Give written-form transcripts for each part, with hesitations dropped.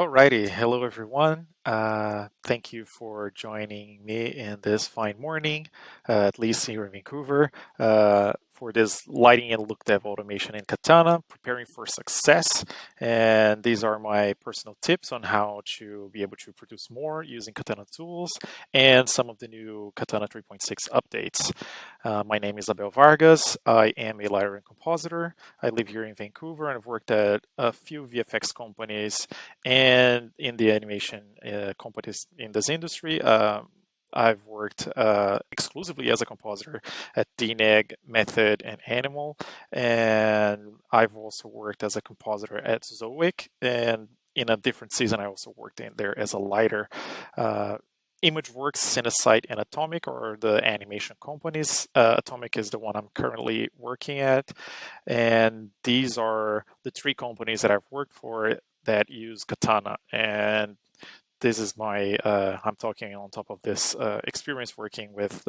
Alrighty, hello everyone. Thank you for joining me in this fine morning, at least here in Vancouver, for this lighting and look dev automation in Katana, preparing for success. And these are my personal tips on how to be able to produce more using Katana tools and some of the new Katana 3.6 updates. My name is Abel Vargas. I am a lighter and compositor. I live here in Vancouver and I've worked at a few VFX companies and in the animation companies in this industry. I've worked exclusively as a compositor at DNEG, Method, and Animal, and I've also worked as a compositor at Zoic, and in a different season I also worked in there as a lighter. ImageWorks, Cinesight, and Atomic are the animation companies. Atomic is the one I'm currently working at, and these are the three companies that I've worked for that use Katana. And this is my, I'm talking on top of this experience working with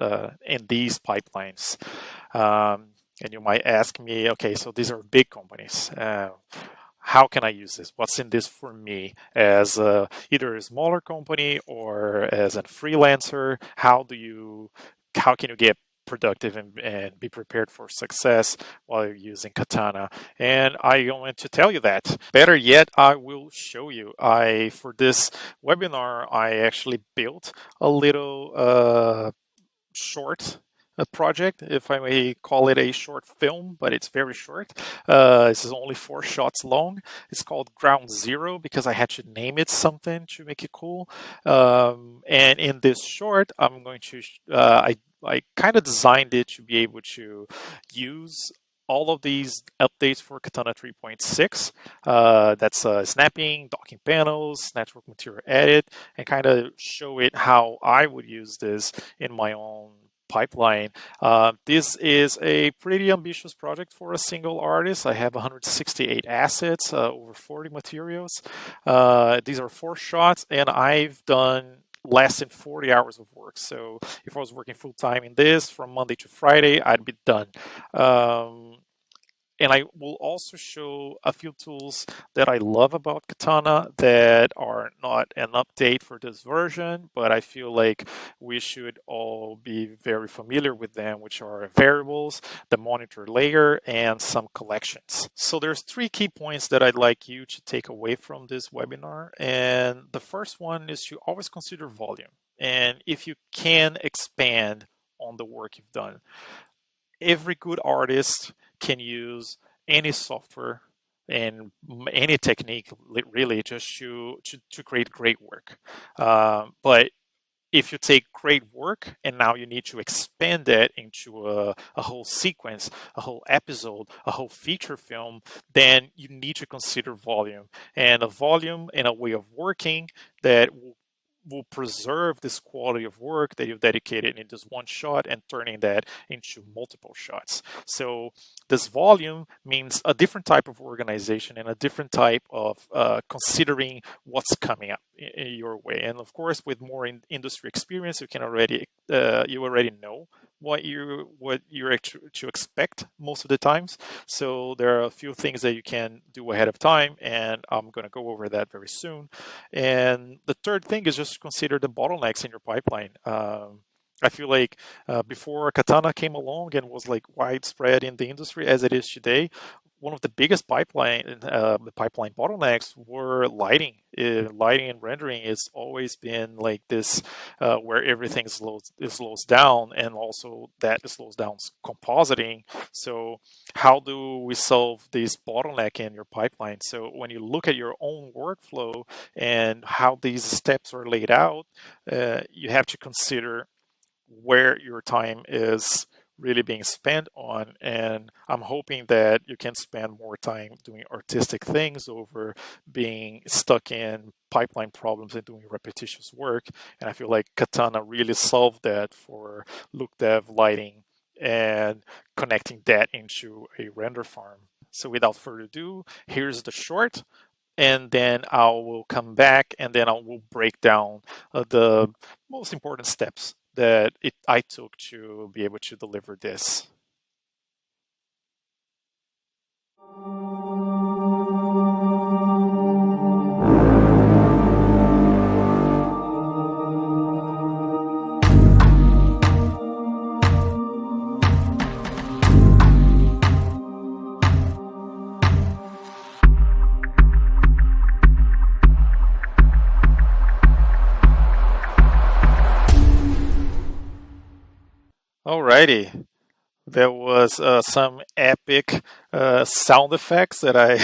in these pipelines. And you might ask me, okay, so these are big companies. How can I use this? What's in this for me as either a smaller company or as a freelancer? How can you get productive and be prepared for success while you're using Katana? And I want to tell you that. Better yet, I will show you. For this webinar, I actually built a little short project, if I may call it a short film, but it's very short. This is only 4 shots long. It's called Ground Zero because I had to name it something to make it cool. And in this short, I'm going to, I kind of designed it to be able to use all of these updates for Katana 3.6. That's snapping, docking panels, network material edit, and kind of show it how I would use this in my own pipeline. This is a pretty ambitious project for a single artist. I have 168 assets, over 40 materials. These are 4 shots, and I've done less than 40 hours of work. So if I was working full time in this from Monday to Friday, I'd be done. And I will also show a few tools that I love about Katana that are not an update for this version, but I feel like we should all be very familiar with them, which are variables, the monitor layer, and some collections. So there's 3 key points that I'd like you to take away from this webinar. And the first one is to always consider volume. And if you can expand on the work you've done. Every good artist can use any software and any technique really just to create great work. But if you take great work and now you need to expand that into a whole sequence, a whole episode, a whole feature film, then you need to consider volume. And a volume and a way of working that will preserve this quality of work that you've dedicated in just one shot and turning that into multiple shots. So this volume means a different type of organization and a different type of considering what's coming up in your way. And of course, with more industry experience, you can already know what you're to expect most of the times. So there are a few things that you can do ahead of time, and I'm going to go over that very soon. And the third thing is just consider the bottlenecks in your pipeline. I feel like before Katana came along and was like widespread in the industry as it is today, one of the biggest pipeline bottlenecks were lighting. Lighting and rendering has always been like this, where everything slows down, and also that slows down compositing. So how do we solve this bottleneck in your pipeline? So when you look at your own workflow and how these steps are laid out, you have to consider where your time is really being spent on. And I'm hoping that you can spend more time doing artistic things over being stuck in pipeline problems and doing repetitious work. And I feel like Katana really solved that for look dev, lighting, and connecting that into a render farm. So without further ado, here's the short, and then I will come back and then I will break down the most important steps that I took to be able to deliver this. Alrighty. There was some epic sound effects that I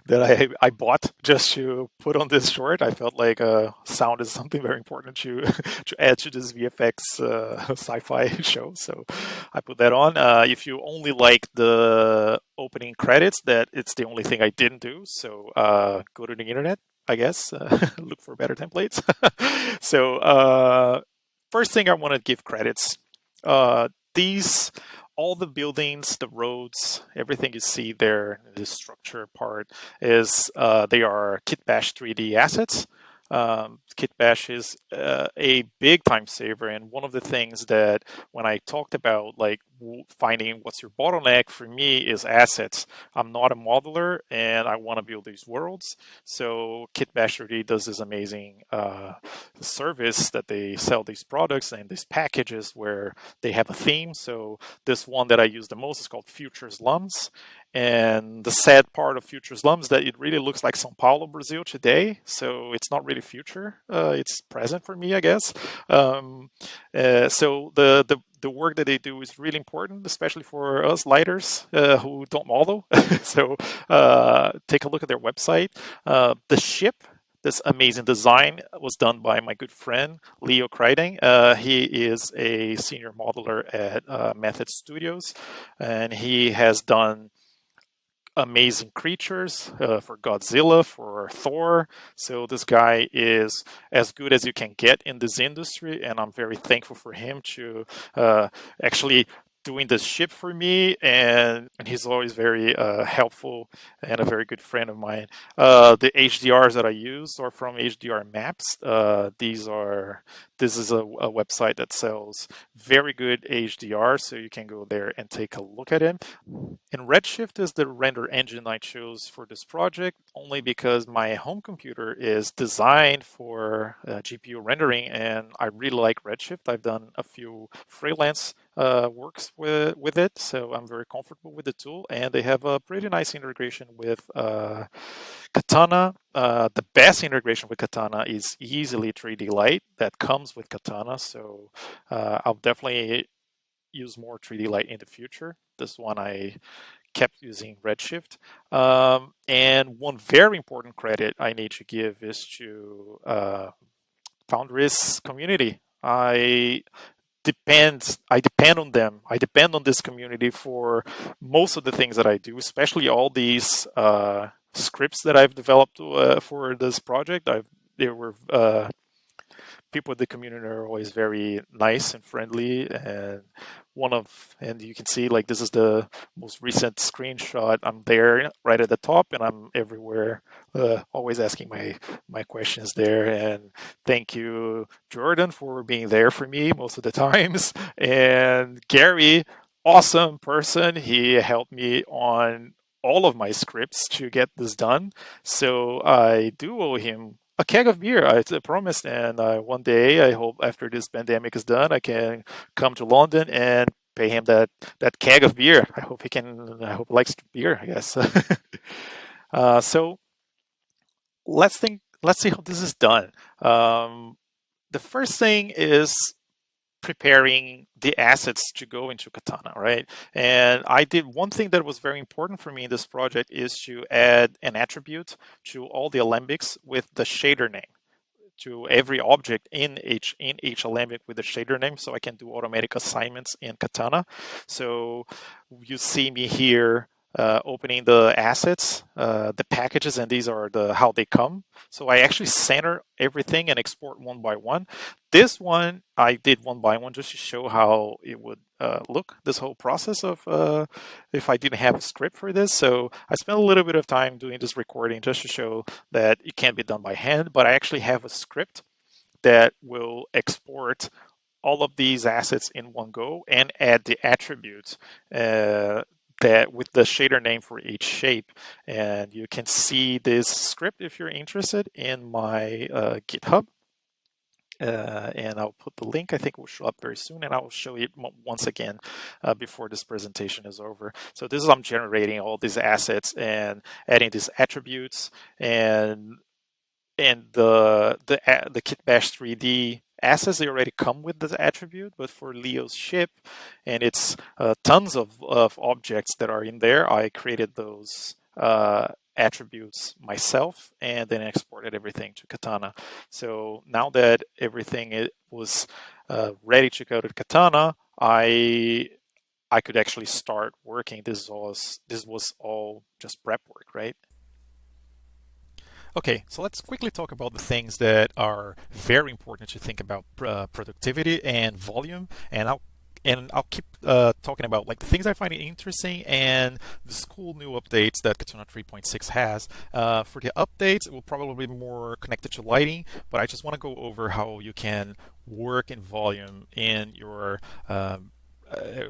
that I bought just to put on this short. I felt like sound is something very important to to add to this VFX sci-fi show, so I put that on. If you only like the opening credits, that it's the only thing I didn't do. So go to the internet, I guess, look for better templates. So first thing I want to give credits. These all the buildings, the roads, everything you see there, the structure part is they are Kitbash 3D assets. Kitbash is a big time saver, and one of the things that when I talked about like finding what's your bottleneck, for me is assets. I'm not a modeler and I want to build these worlds, so Kitbash 3D does this amazing service that they sell these products and these packages where they have a theme. So this one that I use the most is called Future Slums. And the sad part of Future Slums is that it really looks like São Paulo, Brazil today. So it's not really future. It's present for me, I guess. So the work that they do is really important, especially for us lighters who don't model. So take a look at their website. The ship, this amazing design, was done by my good friend Leo Kreiding. He is a senior modeler at Method Studios, and he has done amazing creatures for Godzilla, for Thor. So this guy is as good as you can get in this industry, and I'm very thankful for him to actually doing this ship for me, and he's always very helpful and a very good friend of mine. The HDRs that I use are from HDR Maps. This is a website that sells very good HDR, so you can go there and take a look at it. And Redshift is the render engine I chose for this project, only because my home computer is designed for GPU rendering, and I really like Redshift. I've done a few freelance works with it, so I'm very comfortable with the tool, and they have a pretty nice integration with Katana. The best integration with Katana is easily 3D Light that comes with Katana, so I'll definitely use more 3D Light in the future. This one I kept using Redshift. And one very important credit I need to give is to Foundry's community. I depend on them. I depend on this community for most of the things that I do, especially all these scripts that I've developed for this project. There were people in the community are always very nice and friendly, and you can see like this is the most recent screenshot. I'm there right at the top, and I'm everywhere, always asking my questions there. And thank you, Jordan, for being there for me most of the times. And Gary, awesome person. He helped me on all of my scripts to get this done. So I do owe him a keg of beer, I promised. And one day, I hope after this pandemic is done, I can come to London and pay him that keg of beer. I hope he likes beer, I guess. So let's see how this is done. The first thing is preparing the assets to go into Katana, right? And I did one thing that was very important for me in this project is to add an attribute to all the alembics with the shader name, to every object in each alembic with the shader name, so I can do automatic assignments in Katana. So you see me here opening the assets, the packages, and these are how they come. So I actually center everything and export one by one. This one I did one by one just to show how it would look, this whole process of if I didn't have a script for this. So I spent a little bit of time doing this recording just to show that it can't be done by hand, but I actually have a script that will export all of these assets in one go and add the attributes that with the shader name for each shape. And you can see this script if you're interested in my GitHub. And I'll put the link. I think it will show up very soon, and I will show it once again before this presentation is over. So this is I'm generating all these assets and adding these attributes, and the Kitbash 3D assets, they already come with the attribute, but for Leo's ship and it's tons of objects that are in there, I created those attributes myself and then exported everything to Katana. So now that everything was ready to go to Katana, I could actually start working. This was all just prep work, right? Okay, so let's quickly talk about the things that are very important to think about productivity and volume, and I'll keep talking about like the things I find interesting and the cool new updates that Katana 3.6 has. For the updates, it will probably be more connected to lighting, but I just want to go over how you can work in volume in your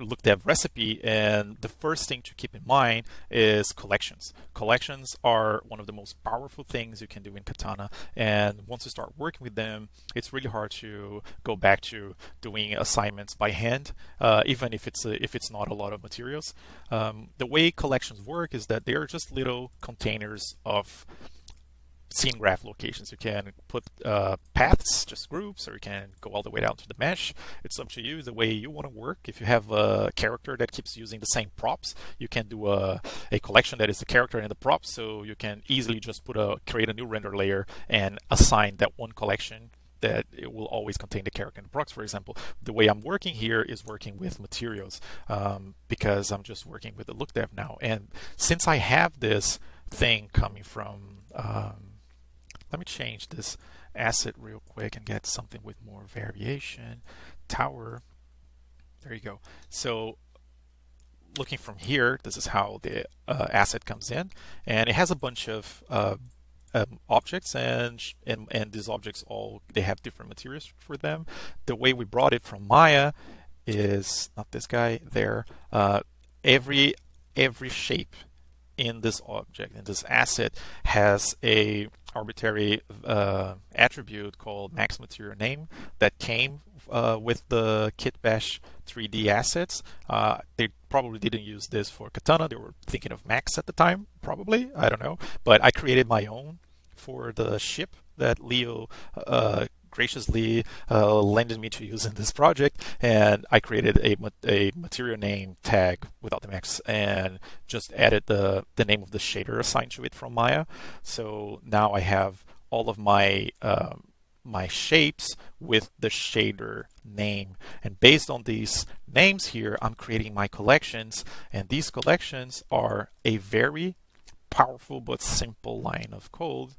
look dev recipe. And the first thing to keep in mind is collections. Collections are one of the most powerful things you can do in Katana, and once you start working with them, it's really hard to go back to doing assignments by hand, even if it's not a lot of materials. The way collections work is that they are just little containers of scene graph locations. You can put paths, just groups, or you can go all the way down to the mesh. It's up to you, the way you want to work. If you have a character that keeps using the same props, you can do a collection that is the character and the props, so you can easily just create a new render layer and assign that one collection that it will always contain the character and the props, for example. The way I'm working here is working with materials, because I'm just working with the look dev now. And since I have this thing coming from let me change this asset real quick and get something with more variation. Tower. There you go. So looking from here, this is how the asset comes in, and it has a bunch of objects, and these objects they have different materials for them. The way we brought it from Maya is not this guy there. Every shape in this object, in this asset, has a arbitrary attribute called max material name that came with the kitbash 3D assets. They probably didn't use this for Katana. They were thinking of max at the time, probably. I don't know. But I created my own for the ship that Leo graciously lended me to use in this project, and I created a material name tag without the max and just added the name of the shader assigned to it from Maya. So now I have all of my my shapes with the shader name, and based on these names here, I'm creating my collections, and these collections are a very powerful but simple line of code,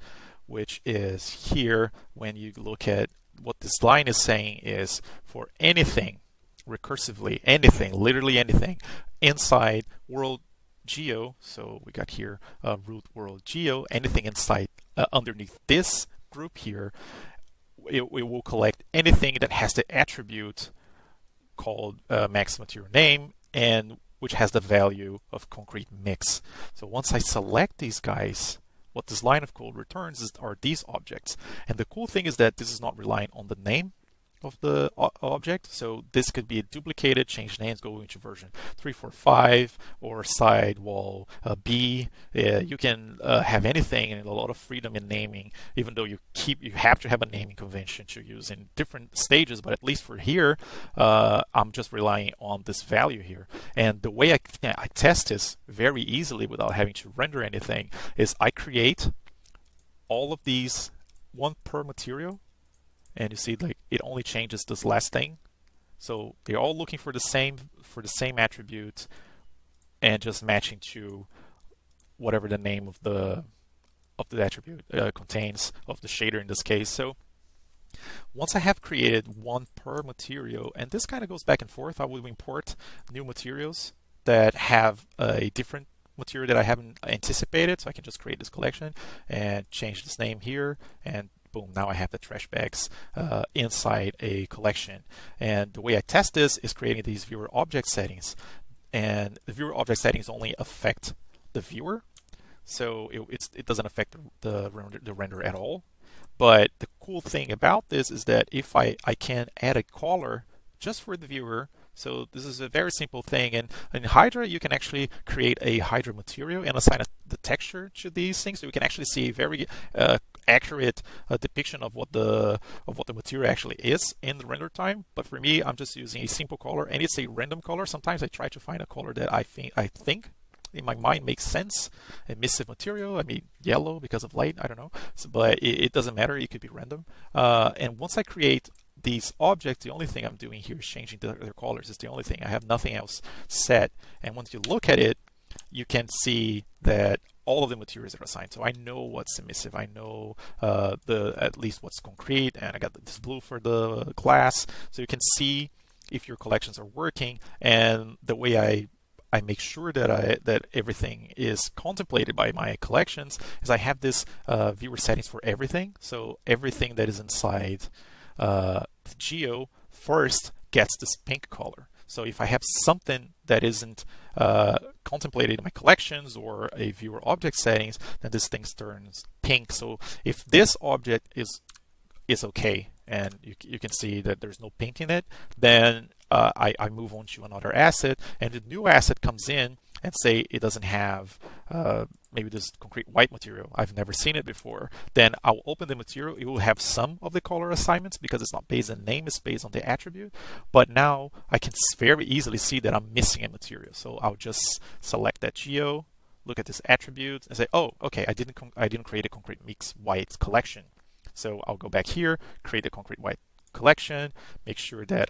which is here. When you look at what this line is saying is for anything recursively, anything, literally anything inside world geo, so we got here root world geo, anything inside underneath this group here, it will collect anything that has the attribute called max material name, and which has the value of concrete mix. So once I select these guys, what this line of code returns are these objects. And the cool thing is that this is not relying on the name of the object. So this could be duplicated, change names, go into version 3.4.5 or sidewall B. You can have anything and a lot of freedom in naming, even though you have to have a naming convention to use in different stages. But at least for here, I'm just relying on this value here. And the way I test this very easily without having to render anything is I create all of these, one per material. And you see, like, it only changes this last thing. So they're all looking for the same attribute and just matching to whatever the name of the attribute contains, of the shader in this case. So once I have created one per material, and this kind of goes back and forth, I will import new materials that have a different material that I haven't anticipated. So I can just create this collection and change this name here, and boom, now I have the trash bags inside a collection. And the way I test this is creating these viewer object settings. And the viewer object settings only affect the viewer. So it doesn't affect the render at all. But the cool thing about this is that if I can add a color just for the viewer. So this is a very simple thing. And in Hydra, you can actually create a Hydra material and assign the texture to these things. So you can actually see very accurate depiction of what the material actually is in the render time. But for me, I'm just using a simple color, and it's a random color. Sometimes I try to find a color that I think in my mind makes sense. Emissive material, I mean yellow because of light, I don't know. But it doesn't matter, it could be random. And once I create these objects, the only thing I'm doing here is changing their colors. It's the only thing. I have nothing else set. And once you look at it, you can see that all of the materials are assigned. So I know what's emissive. I know at least what's concrete, and I got this blue for the glass. So you can see if your collections are working. And the way I make sure that everything is contemplated by my collections is I have this viewer settings for everything. So everything that is inside the geo first gets this pink color. So if I have something that isn't contemplated in my collections or a viewer object settings, then this thing turns pink. So if this object is okay, and you can see that there's no pink in it, then I move on to another asset, and the new asset comes in and say it doesn't have maybe this concrete white material. I've never seen it before. Then I'll open the material. It will have some of the color assignments because it's not based on name, it's based on the attribute. But now I can very easily see that I'm missing a material. So I'll just select that geo, look at this attribute, and say, oh, okay, I didn't create a concrete mix white collection. So I'll go back here, create a concrete white collection, make sure that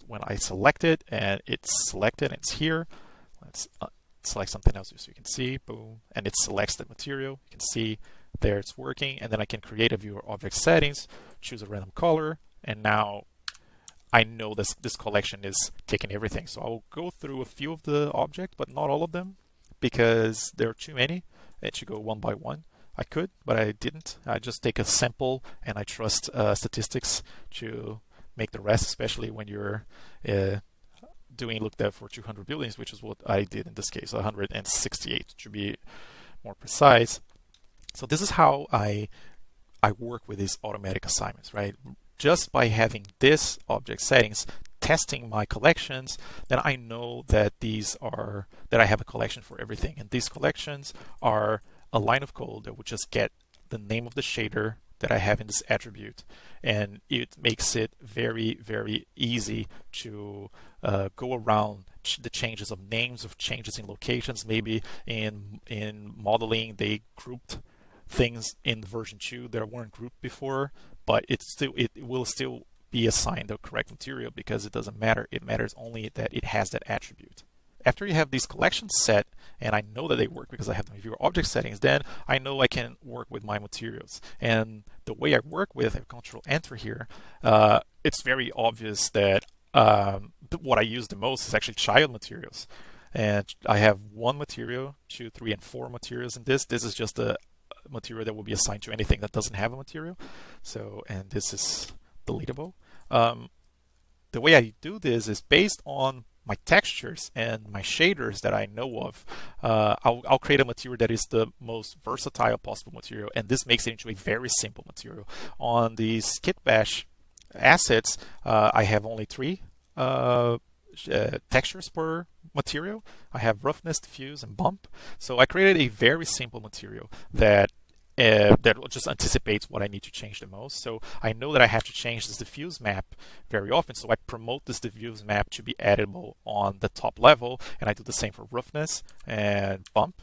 when I select it and it's selected and it's here, let's select something else so you can see, boom, and it selects the material. You can see there it's working, and then I can create a viewer object settings, choose a random color, and now I know this collection is taking everything. So I will go through a few of the objects, but not all of them, because there are too many. It should go one by one. I could, but I didn't. I just take a sample, and I trust statistics to make the rest, especially when you're doing look there for 200 buildings, which is what I did in this case, 168 to be more precise. So this is how I work with these automatic assignments, right? Just by having this object settings, testing my collections, then I know that that I have a collection for everything. And these collections are a line of code that would just get the name of the shader that I have in this attribute, and it makes it very, very easy to go around the changes of names, of changes in locations. Maybe in modeling they grouped things in version 2 that weren't grouped before, but it will still be assigned the correct material because it doesn't matter. It matters only that it has that attribute. After you have these collections set, and I know that they work because I have the viewer object settings, then I know I can work with my materials. And the way I work with, I Control Enter here, it's very obvious that what I use the most is actually child materials. And I have 1 material, 2, 3, and 4 materials in this. This is just a material that will be assigned to anything that doesn't have a material. So, and this is deletable. The way I do this is based on my textures and my shaders that I know of. I'll create a material that is the most versatile possible material, and this makes it into a very simple material. On these Kitbash assets, I have only 3 textures per material. I have roughness, diffuse, and bump. So I created a very simple material that just anticipates what I need to change the most. So I know that I have to change this diffuse map very often, so I promote this diffuse map to be editable on the top level, and I do the same for roughness and bump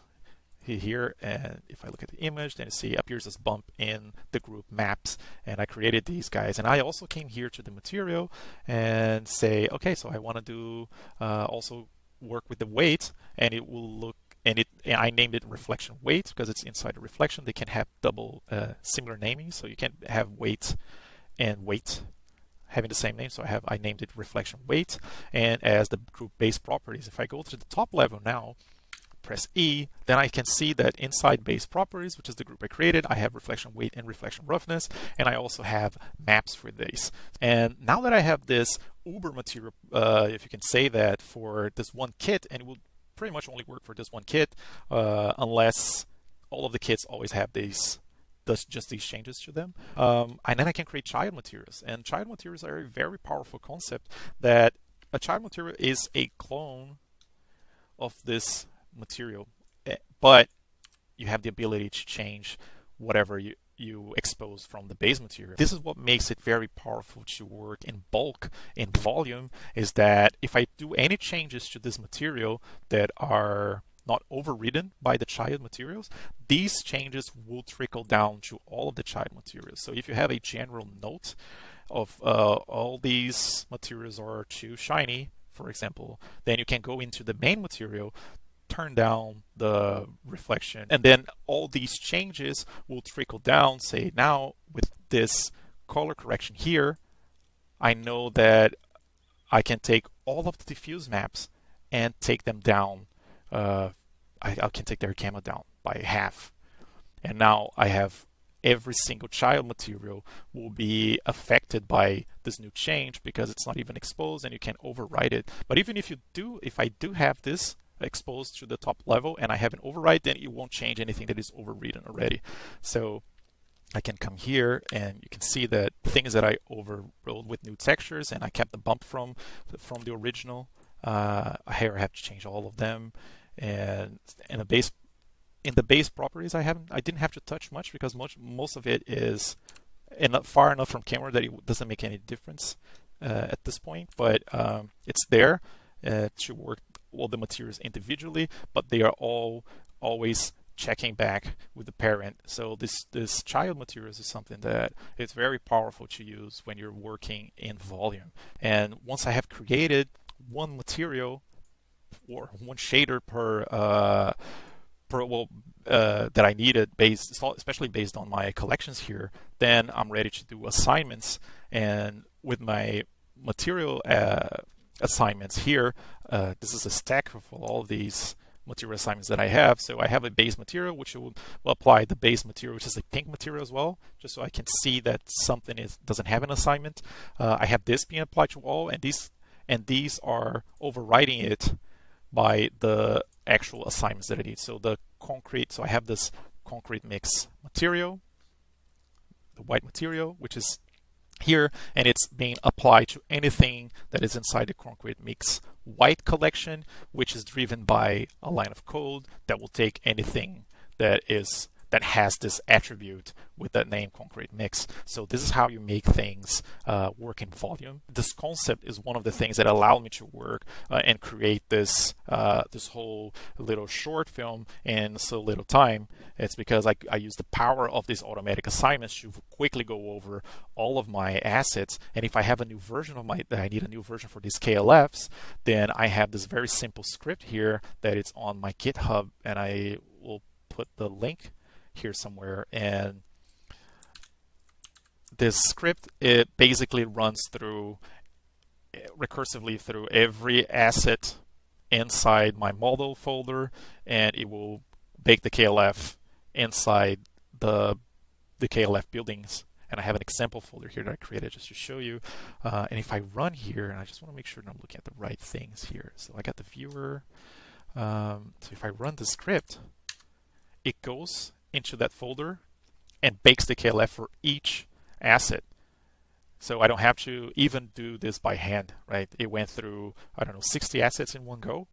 here. And if I look at the image, then you see it appears as bump in the group maps, and I created these guys. And I also came here to the material and say, okay, so I want to do also work with the weight, and it will look, and I named it reflection weight because it's inside the reflection. They can have double similar naming, so you can have weight and weight having the same name. So I named it reflection weight, and as the group base properties, if I go to the top level now, press E, then I can see that inside base properties, which is the group I created, I have reflection weight and reflection roughness, and I also have maps for these. And now that I have this uber material, if you can say that, for this one kit, and it will pretty much only work for this one kit, unless all of the kits always have just these changes to them. And then I can create child materials, and child materials are a very powerful concept. That a child material is a clone of this material, but you have the ability to change whatever you you expose from the base material. This is what makes it very powerful to work in bulk, in volume, is that if I do any changes to this material that are not overridden by the child materials, these changes will trickle down to all of the child materials. So if you have a general note of all these materials are too shiny, for example, then you can go into the main material, turn down the reflection, and then all these changes will trickle down. Say, now with this color correction here, I know that I can take all of the diffuse maps and take them down. I can take their gamma down by half. And now I have every single child material will be affected by this new change because it's not even exposed and you can override it. But even if I do have this exposed to the top level and I have an override, then it won't change anything that is overridden already. So I can come here and you can see that things that I overrode with new textures and I kept the bump from the original. Here I have to change all of them. And in the base properties, I didn't have to touch much because most of it is far enough from camera that it doesn't make any difference at this point. But it's there to work all the materials individually, but they are all always checking back with the parent. So this child materials is something that it's very powerful to use when you're working in volume. And once I have created one material or one shader that I needed, especially based on my collections here, then I'm ready to do assignments. And with my material assignments here, this is a stack of all these material assignments that I have. So I have a base material, which will apply the base material, which is a pink material as well, just so I can see that something doesn't have an assignment. I have this being applied to all, and these are overriding it by the actual assignments that I need. So I have this concrete mix material, the white material, which is here, and it's being applied to anything that is inside the concrete mix white collection, which is driven by a line of code that will take anything that has this attribute with that name concrete mix. So this is how you make things work in volume. This concept is one of the things that allowed me to work and create this whole little short film in so little time. It's because I use the power of these automatic assignments to quickly go over all of my assets. And if I have a new version I need a new version for these KLFs, then I have this very simple script here that it's on my GitHub, and I will put the link here somewhere. And this script, it basically runs recursively through every asset inside my model folder, and it will bake the KLF inside the KLF buildings. And I have an example folder here that I created just to show you. And if I run here, and I just want to make sure that I'm looking at the right things here. So I got the viewer. So if I run the script, it goes into that folder and bakes the KLF for each asset. So I don't have to even do this by hand, right? It went through, 60 assets in one go,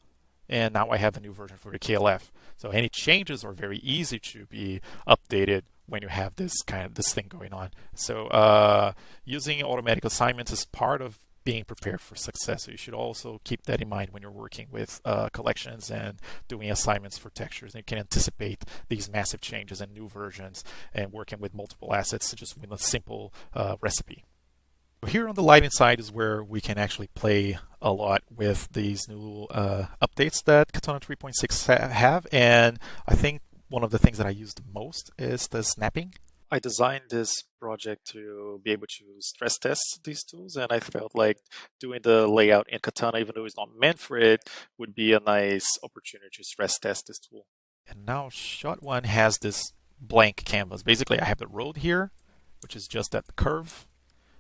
and now I have a new version for the KLF. So any changes are very easy to be updated when you have this thing going on. So using automatic assignments is part of being prepared for success. So you should also keep that in mind when you're working with collections and doing assignments for textures. And you can anticipate these massive changes and new versions and working with multiple assets just with a simple recipe. Here on the lighting side is where we can actually play a lot with these new updates that Katana 3.6 have. And I think one of the things that I use the most is the snapping. I designed this project to be able to stress test these tools, and I felt like doing the layout in Katana, even though it's not meant for it, would be a nice opportunity to stress test this tool. And now shot one has this blank canvas. Basically, I have the road here, which is just that curve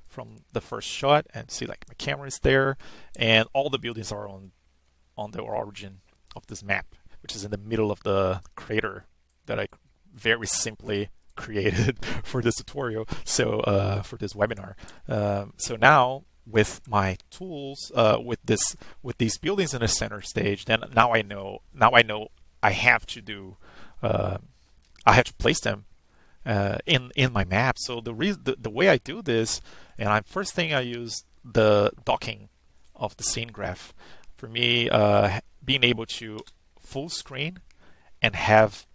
from the first shot, and see like my camera is there, and all the buildings are on the origin of this map, which is in the middle of the crater that I very simply created for this tutorial, so for this webinar. So now with my tools, with these buildings in the center stage, then now I know I have to place them in my map. So the way I do this, and first thing I use the docking of the scene graph. For me, being able to full screen and have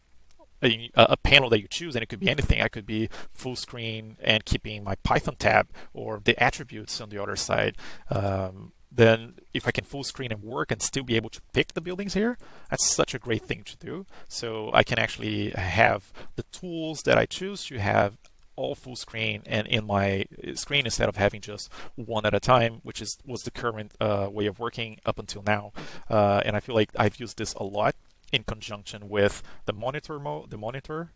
a panel that you choose, and it could be anything. I could be full screen and keeping my Python tab or the attributes on the other side. Then if I can full screen and work and still be able to pick the buildings here, that's such a great thing to do. So I can actually have the tools that I choose to have all full screen and in my screen instead of having just one at a time, which was the current way of working up until now. And I feel like I've used this a lot in conjunction with the monitor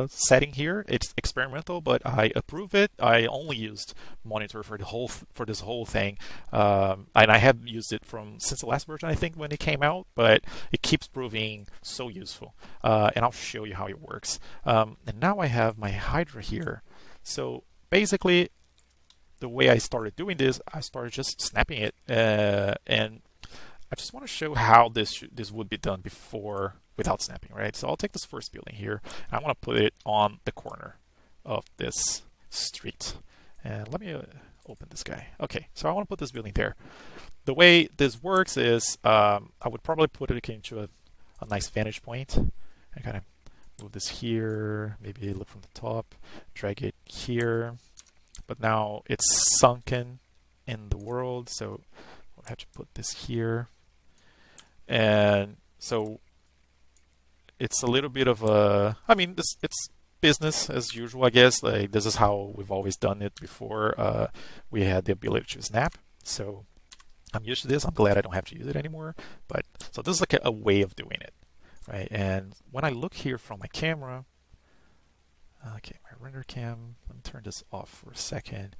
setting here. It's experimental, but I approve it. I only used monitor for this whole thing, and I have used it since the last version, I think, when it came out. But it keeps proving so useful, and I'll show you how it works. And now I have my Hydra here. So basically, the way I started doing this, I started just snapping it, and I just want to show how this would be done without snapping, right? So I'll take this first building here. I want to put it on the corner of this street. And let me open this guy. Okay, so I want to put this building there. The way this works is I would probably put it into a nice vantage point and kind of move this here, maybe look from the top, drag it here. But now it's sunken in the world, so I'll have to put this here. And so it's a little bit of it's business as usual, I guess. Like, this is how we've always done it before we had the ability to snap. So I'm used to this. I'm glad I don't have to use it anymore. But so this is like a way of doing it, right? And when I look here from my camera, okay, my render cam, let me turn this off for a second.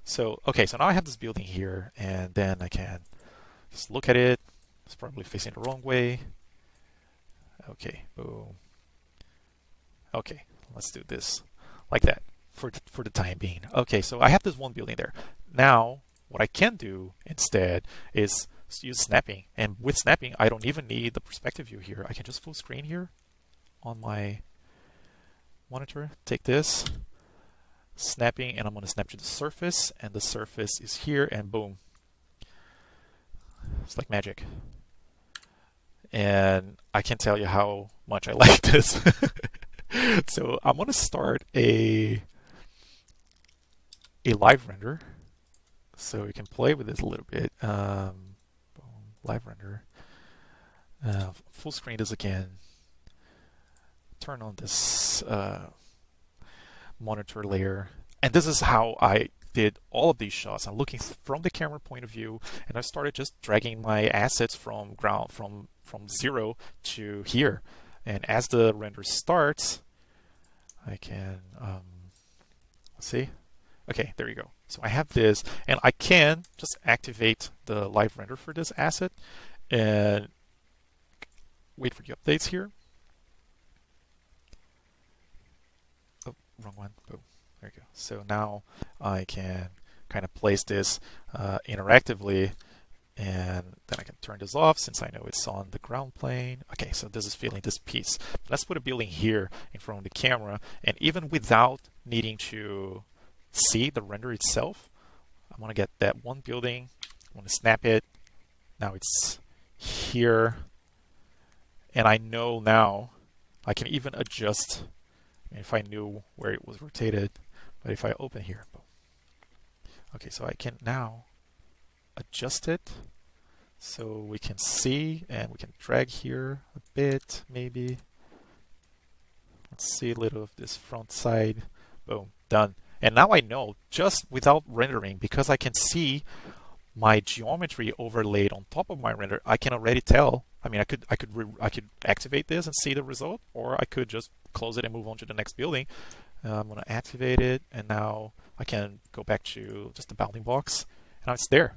So, okay, so now I have this building here, and then I can just look at it. It's probably facing the wrong way. Okay, boom. Okay, let's do this like that for the time being. Okay, so I have this one building there. Now, what I can do instead is use snapping. And with snapping, I don't even need the perspective view here. I can just full screen here on my monitor. Take this, snapping, and I'm going to snap to the surface. And the surface is here, and boom. It's like magic. And I can't tell you how much I like this. So I'm going to start a live render, so we can play with this a little bit. Boom, live render. Full screen this again. Turn on this monitor layer. And this is how I did all of these shots. I'm looking from the camera point of view, and I started just dragging my assets from zero to here. And as the render starts, I can see. Okay, there you go. So I have this, and I can just activate the live render for this asset and wait for the updates here. Oh, wrong one. Boom. There you go. So now I can kind of place this interactively, and then I can turn this off since I know it's on the ground plane. Okay, so this is filling this piece. Let's put a building here in front of the camera, and even without needing to see the render itself, I want to get that one building. I want to snap it. Now it's here, and I know now I can even adjust. If I knew where it was rotated, but if I open here, boom. Okay, so I can now adjust it so we can see, and we can drag here a bit, maybe. Let's see a little of this front side. Boom, done. And now I know, just without rendering, because I can see my geometry overlaid on top of my render, I can already tell. I mean, I could activate this and see the result, or I could just close it and move on to the next building. I'm going to activate it, and now I can go back to just the bounding box, and now it's there.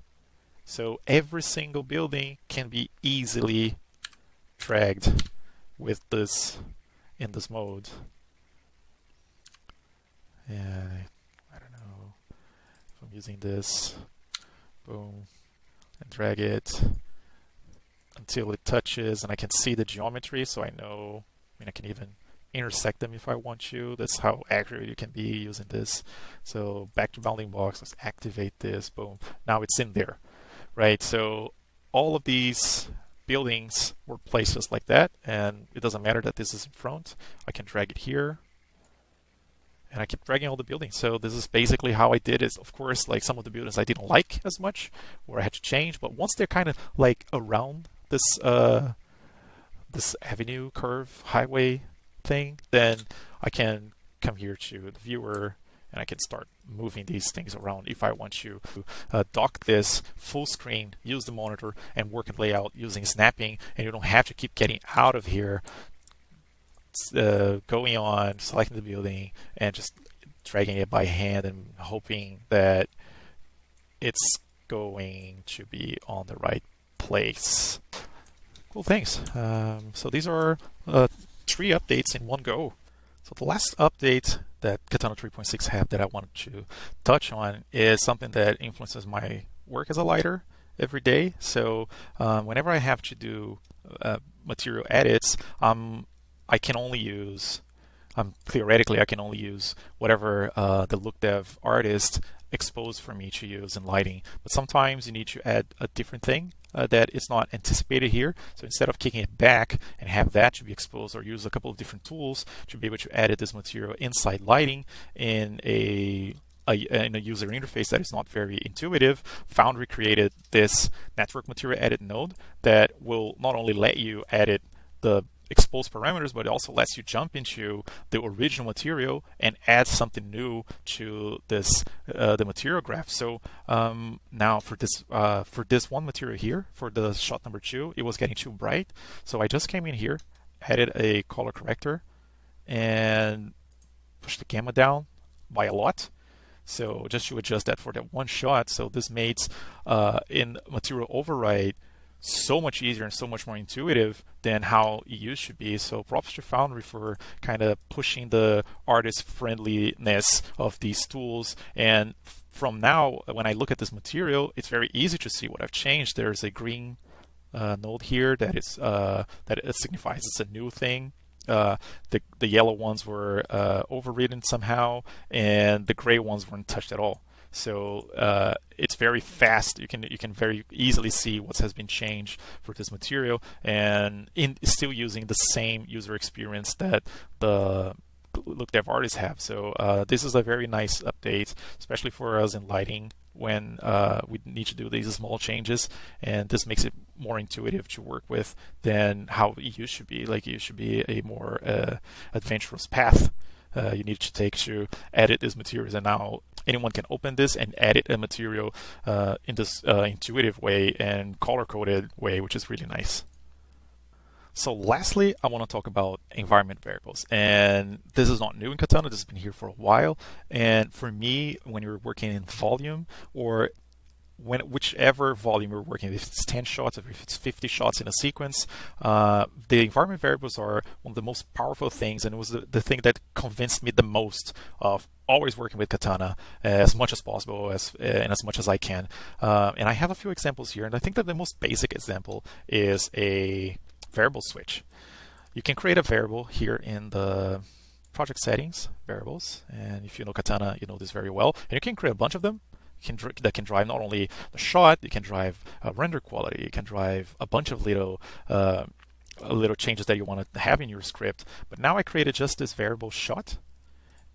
So every single building can be easily dragged with this in this mode. And I don't know if I'm using this, boom, and drag it until it touches, and I can see the geometry, so I know. I mean, I can even intersect them if I want to. That's how accurate you can be using this. So back to bounding box, let's activate this, boom. Now it's in there, right? So all of these buildings were placed just like that, and it doesn't matter that this is in front. I can drag it here, and I keep dragging all the buildings. So this is basically how I did it. Of course, like some of the buildings I didn't like as much, or I had to change, but once they're kind of like around this this avenue, curve, highway thing, then I can come here to the viewer and I can start moving these things around if I want to dock this full screen, use the monitor, and work and layout using snapping, and you don't have to keep getting out of here, going on, selecting the building, and just dragging it by hand and hoping that it's going to be on the right place. Cool, thanks. So these are 3 updates in one go. So the last update that Katana 3.6 had that I wanted to touch on is something that influences my work as a lighter every day. So whenever I have to do material edits, I can only use, theoretically, I can only use whatever the look dev artist exposed for me to use in lighting. But sometimes you need to add a different thing that is not anticipated here. So instead of kicking it back and have that to be exposed, or use a couple of different tools to be able to edit this material inside lighting in a user interface that is not very intuitive, Foundry created this network material edit node that will not only let you edit the exposed parameters, but it also lets you jump into the original material and add something new to this the material graph. So now for this one material here, for the shot number 2, it was getting too bright. So I just came in here, added a color corrector, and pushed the gamma down by a lot. So just to adjust that for that one shot. So this makes in material override so much easier and so much more intuitive than how it used to be. So props to Foundry for kind of pushing the artist friendliness of these tools. And from now, when I look at this material, it's very easy to see what I've changed. There's a green node here that is that it signifies it's a new thing. The yellow ones were overridden somehow, and the gray ones weren't touched at all. So it's very fast. You can very easily see what has been changed for this material, and still using the same user experience that the look dev artists have. So this is a very nice update, especially for us in lighting when we need to do these small changes, and this makes it more intuitive to work with than how it used to be. Like, it used to be a more adventurous path you need to take to edit these materials, and now anyone can open this and edit a material in this intuitive way and color-coded way, which is really nice. So lastly, I want to talk about environment variables. And this is not new in Katana. This has been here for a while. And for me, when you're working in volume, or whichever volume you're working, if it's 10 shots, if it's 50 shots in a sequence, the environment variables are one of the most powerful things, and it was the thing that convinced me the most of always working with Katana as much as possible and as much as I can. And I have a few examples here, and I think that the most basic example is a variable switch. You can create a variable here in the project settings, variables, and if you know Katana, you know this very well, and you can create a bunch of them. That can drive not only the shot, it can drive render quality, it can drive a bunch of little changes that you want to have in your script. But now I created just this variable shot,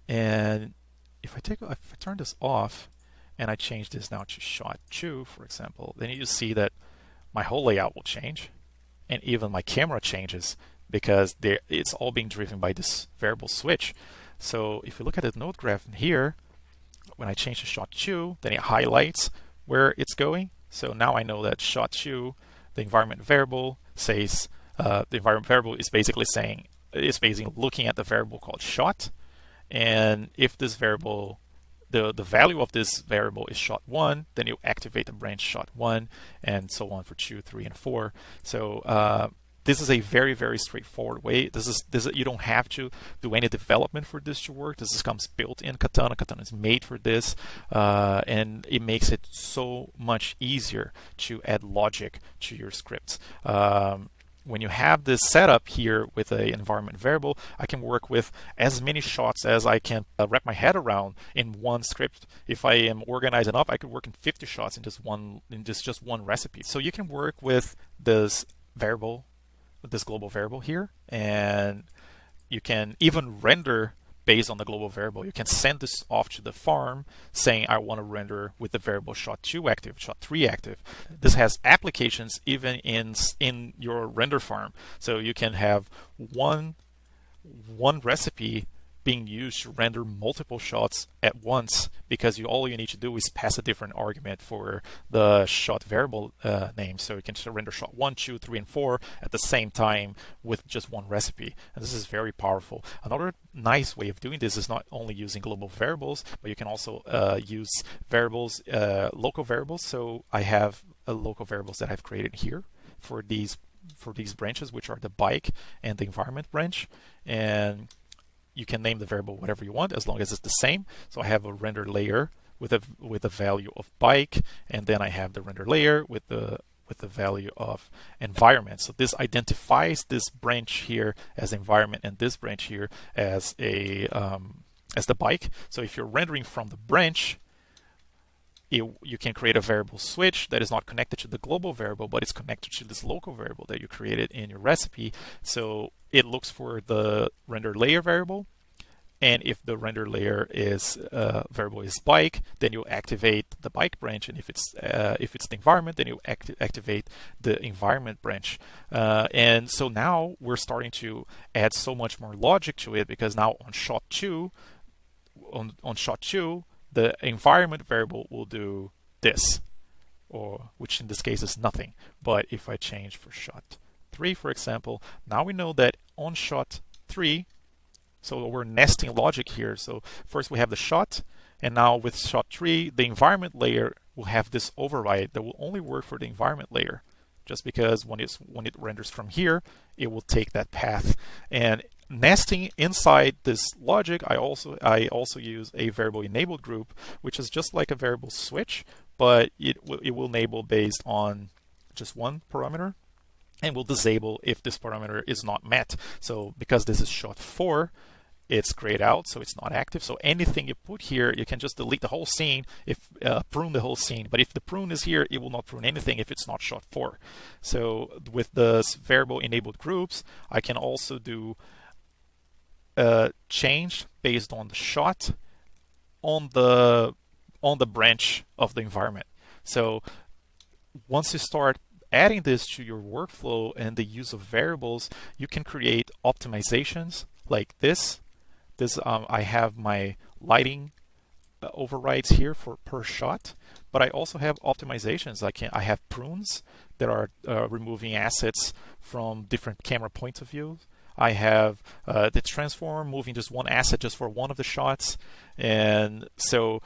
and if I turn this off and I change this now to shot 2, for example, then you see that my whole layout will change, and even my camera changes, because it's all being driven by this variable switch. So if you look at the node graph in here, when I change to shot 2, then it highlights where it's going. So now I know that shot 2, the environment variable says, the environment variable is basically saying, it's basically looking at the variable called shot. And if this variable, the value of this variable is shot 1, then you activate the branch shot 1, and so on for 2, 3, and 4. So this is a very, very straightforward way. This is you don't have to do any development for this to work. This comes built in Katana. Katana is made for this, and it makes it so much easier to add logic to your scripts. when you have this setup here with an environment variable, I can work with as many shots as I can wrap my head around in one script. If I am organized enough, I could work in 50 shots in just one recipe. So you can work with this variable, this global variable here, and you can even render based on the global variable. You can send this off to the farm saying I want to render with the variable shot2 active, shot3 active. This has applications even in your render farm. So you can have one recipe being used to render multiple shots at once, because all you need to do is pass a different argument for the shot variable name. So you can render shot 1, 2, 3, and 4 at the same time with just one recipe. And this is very powerful. Another nice way of doing this is not only using global variables, but you can also use variables, local variables. So I have local variables that I've created here for these branches, which are the bike and the environment branch. And you can name the variable whatever you want as long as it's the same. So I have a render layer with a value of bike, and then I have the render layer with the value of environment. So this identifies this branch here as environment and this branch here as the bike. So if you're rendering from the branch, you can create a variable switch that is not connected to the global variable, but it's connected to this local variable that you created in your recipe. So it looks for the render layer variable, and if the render layer is variable is bike, then you activate the bike branch, and if it's the environment, then you activate the environment branch. And so now we're starting to add so much more logic to it, because now on shot 2, the environment variable will do this, or which in this case is nothing. But if I change for shot 3, for example, now we know that on shot 3, so we're nesting logic here. So first we have the shot, and now with shot 3, the environment layer will have this override that will only work for the environment layer, just because when it renders from here, it will take that path. And nesting inside this logic, I also use a variable enabled group, which is just like a variable switch, but it will enable based on just one parameter, and will disable if this parameter is not met. So because this is shot 4, it's grayed out, so it's not active. So anything you put here, you can just delete the whole scene, prune the whole scene. But if the prune is here, it will not prune anything if it's not shot 4. So with the variable enabled groups, I can also do change based on the shot on the branch of the environment. So once you start adding this to your workflow and the use of variables, you can create optimizations like this. I have my lighting overrides here for per shot, but I also have optimizations. I have prunes that are removing assets from different camera points of view. I have the transform, moving just one asset just for one of the shots. And so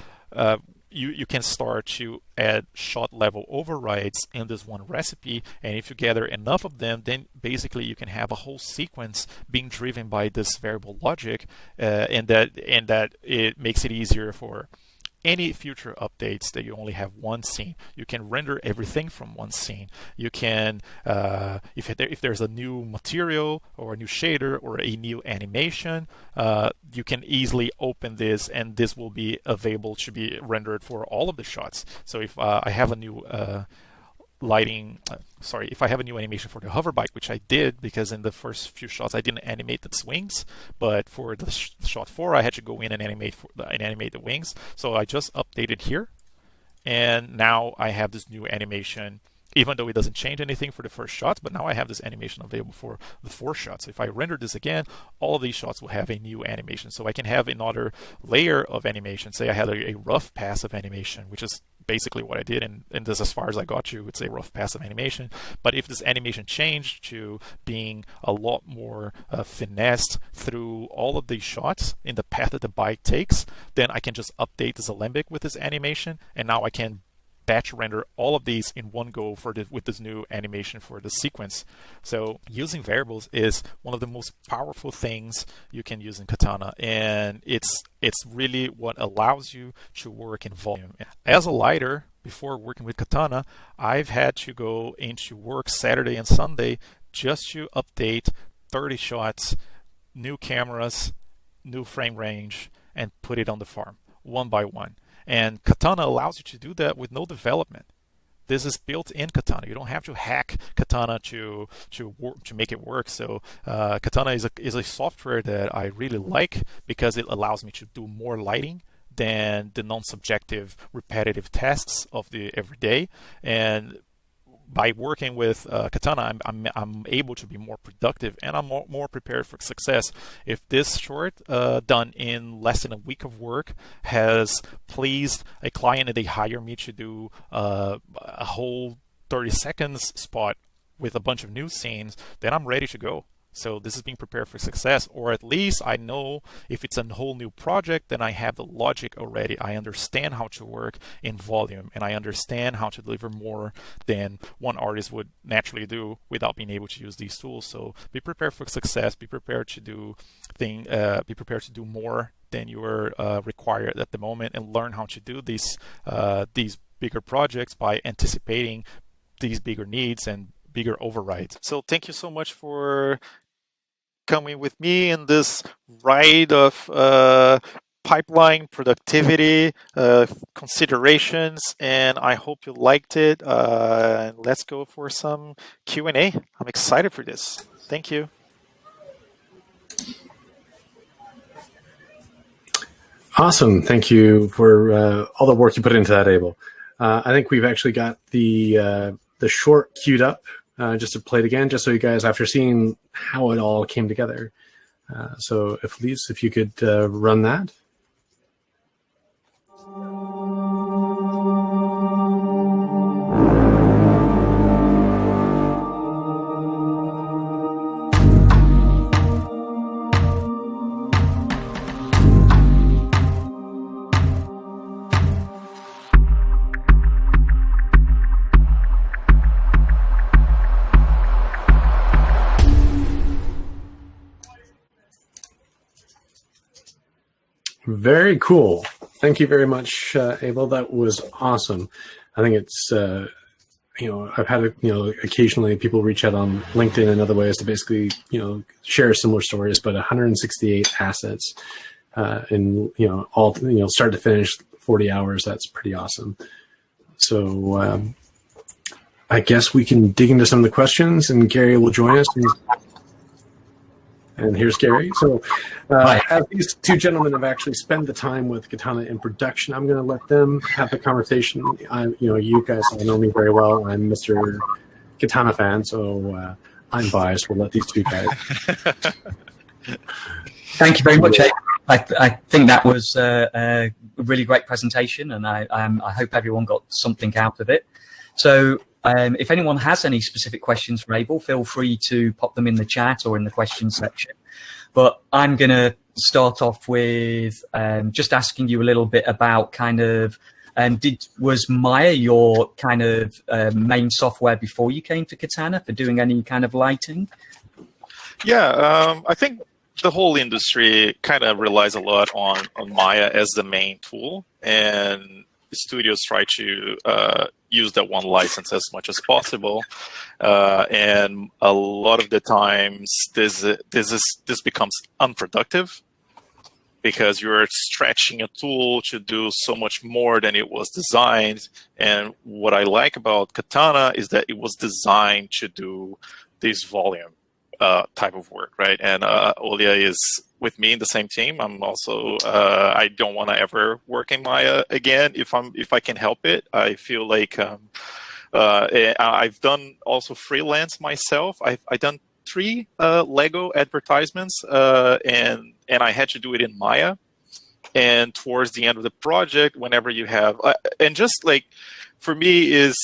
you can start to add shot level overrides in this one recipe. And if you gather enough of them, then basically you can have a whole sequence being driven by this variable logic, and that it makes it easier for any future updates that you only have one scene. You can render everything from one scene. You can, if there's a new material or a new shader or a new animation, you can easily open this, and this will be available to be rendered for all of the shots. So if I have a new if I have a new animation for the hover bike, which I did because in the first few shots I didn't animate its wings, but for the shot 4 I had to go in and animate the wings. So I just updated here, and now I have this new animation, even though it doesn't change anything for the first shots, but now I have this animation available for the 4 shots. So if I render this again, all of these shots will have a new animation. So I can have another layer of animation. Say I had a rough pass of animation, which is basically what I did, and this, as far as I got you, it's a rough passive animation. But if this animation changed to being a lot more finessed through all of these shots in the path that the bike takes, then I can just update this alembic with this animation, and now I can batch render all of these in one go with this new animation for the sequence. So using variables is one of the most powerful things you can use in Katana, and it's really what allows you to work in volume. As a lighter, before working with Katana, I've had to go into work Saturday and Sunday just to update 30 shots, new cameras, new frame range, and put it on the farm one by one. And Katana allows you to do that with no development. This is built in Katana. You don't have to hack Katana to make it work. So Katana is a software that I really like because it allows me to do more lighting than the non-subjective repetitive tasks of the everyday. And by working with Katana, I'm able to be more productive, and I'm more prepared for success. If this short, done in less than a week of work, has pleased a client and they hire me to do a whole 30 seconds spot with a bunch of new scenes, then I'm ready to go. So this is being prepared for success, or at least I know if it's a whole new project, then I have the logic already. I understand how to work in volume, and I understand how to deliver more than one artist would naturally do without being able to use these tools. So be prepared for success. Be prepared to do more than you are required at the moment, and learn how to do these bigger projects by anticipating these bigger needs and bigger overrides. So thank you so much for coming with me in this ride of pipeline productivity considerations, and I hope you liked it. Let's go for some Q&A. I'm excited for this. Thank you. Awesome. Thank you for all the work you put into that, Abel. I think we've actually got the short queued up just to play it again, just so you guys, after seeing how it all came together. So if you could run that. Very cool. Thank you very much, Abel. That was awesome. I think it's, I've had, occasionally people reach out on LinkedIn and other ways to basically, share similar stories, but 168 assets in, all, start to finish, 40 hours. That's pretty awesome. So I guess we can dig into some of the questions, and Gary will join us. And here's Gary. So as these two gentlemen have actually spent the time with Katana in production, I'm going to let them have the conversation. You guys all know me very well. I'm Mr. Katana fan, so I'm biased. We'll let these two guys. Thank you very much. I think that was a really great presentation, and I hope everyone got something out of it. So if anyone has any specific questions for Abel, feel free to pop them in the chat or in the questions section. But I'm going to start off with just asking you a little bit about was Maya your kind of main software before you came to Katana for doing any kind of lighting? Yeah, I think the whole industry kind of relies a lot on Maya as the main tool, and studios try to use that one license as much as possible, and a lot of the times this becomes unproductive because you're stretching a tool to do so much more than it was designed. And what I like about Katana is that it was designed to do this volume type of work, right? And Olia is with me in the same team. I'm also I don't want to ever work in Maya again if I can help it. I feel like I've done also freelance myself. I've done 3 Lego advertisements, and I had to do it in Maya. And towards the end of the project, whenever you have and just like for me is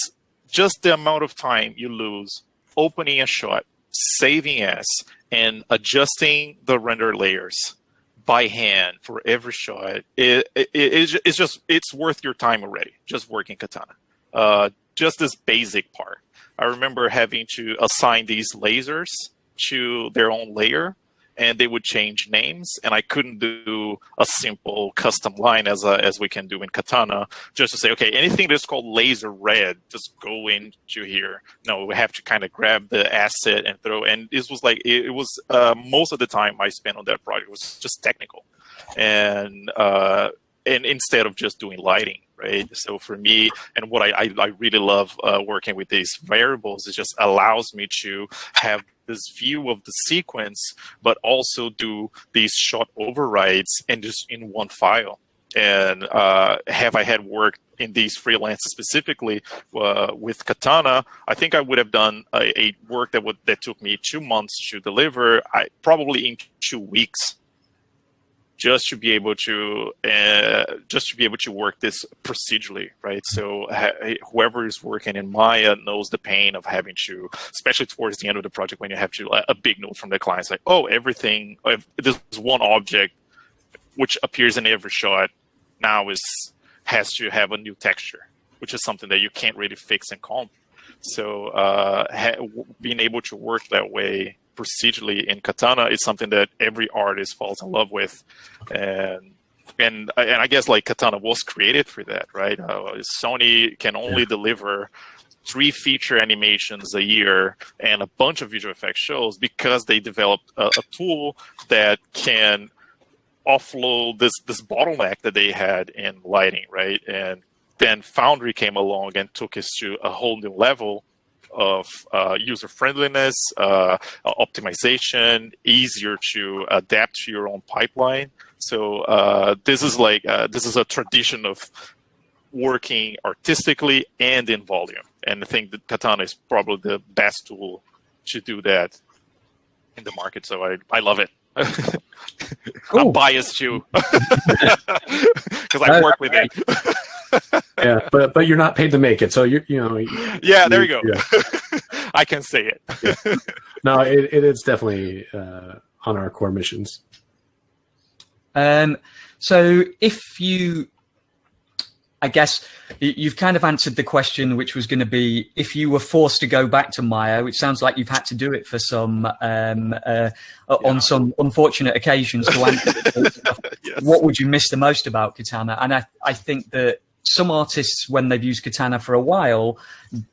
just the amount of time you lose opening a shot, saving S, and adjusting the render layers by hand for every shot. It's worth your time already, just working Katana. Just this basic part. I remember having to assign these lasers to their own layer, and they would change names, and I couldn't do a simple custom line as we can do in Katana, just to say, okay, anything that's called laser red, just go into here. No, we have to kind of grab the asset and throw. And this was like, it was most of the time I spent on that project was just technical, and instead of just doing lighting. Right. So for me, and what I really love working with these variables, it just allows me to have this view of the sequence, but also do these shot overrides and just in one file. And have I had work in these freelances specifically with Katana, I think I would have done a work that took me 2 months to deliver, probably in 2 weeks. Just to be able to work this procedurally, right? So whoever is working in Maya knows the pain of having to, especially towards the end of the project, when you have to a big note from the client, like, oh, everything, this one object which appears in every shot now has to have a new texture, which is something that you can't really fix and comp. So being able to work that way procedurally in Katana is something that every artist falls in love with, and I guess like Katana was created for that, right? Sony can only deliver 3 feature animations a year and a bunch of visual effects shows because they developed a tool that can offload this bottleneck that they had in lighting, right? And then Foundry came along and took us to a whole new level of user friendliness, optimization, easier to adapt to your own pipeline. So this is a tradition of working artistically and in volume. And I think that Katana is probably the best tool to do that in the market. So I love it. Cool. I'm biased too because I work with it. Yeah, but you're not paid to make it, so you know. Yeah, there you go. Yeah. I can say it. Yeah. No, it is definitely on our core missions. So if you, I guess you've kind of answered the question, which was going to be if you were forced to go back to Maya, which sounds like you've had to do it for some on some unfortunate occasions to answer. Yes. What would you miss the most about Katana? And I think that some artists, when they've used Katana for a while,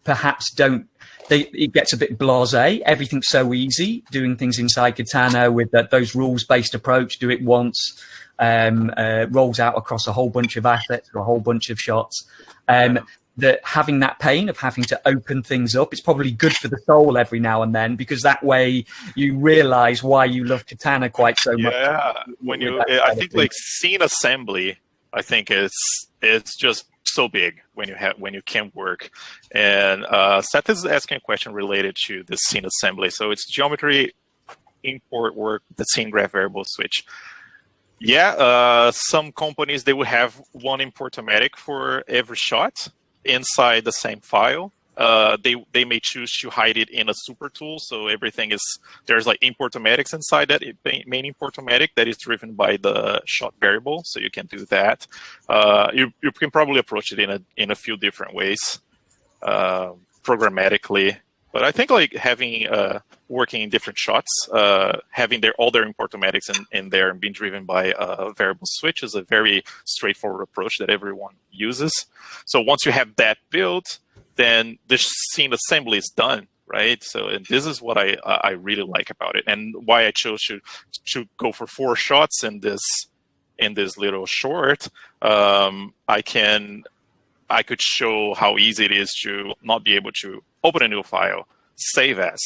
perhaps don't. It gets a bit blasé. Everything's so easy. Doing things inside Katana with those rules-based approach. Do it once. Rolls out across a whole bunch of assets or a whole bunch of shots. That having that pain of having to open things up, it's probably good for the soul every now and then, because that way you realize why you love Katana quite so much. Yeah, I think like scene assembly, I think it's just so big when you can work. And Seth is asking a question related to the scene assembly. So it's geometry, import work, the scene graph variable switch. Yeah, some companies, they will have one importomatic for every shot inside the same file. They may choose to hide it in a super tool, so everything there's like importomatics inside that main importomatic that is driven by the shot variable, so you can do that. You can probably approach it in a few different ways, programmatically. But I think like having working in different shots, having all their importomatics in there and being driven by a variable switch is a very straightforward approach that everyone uses. So once you have that built, then the scene assembly is done, right? So and this is what I really like about it, and why I chose to go for 4 shots in this little short. I could show how easy it is to not be able to open a new file, save as,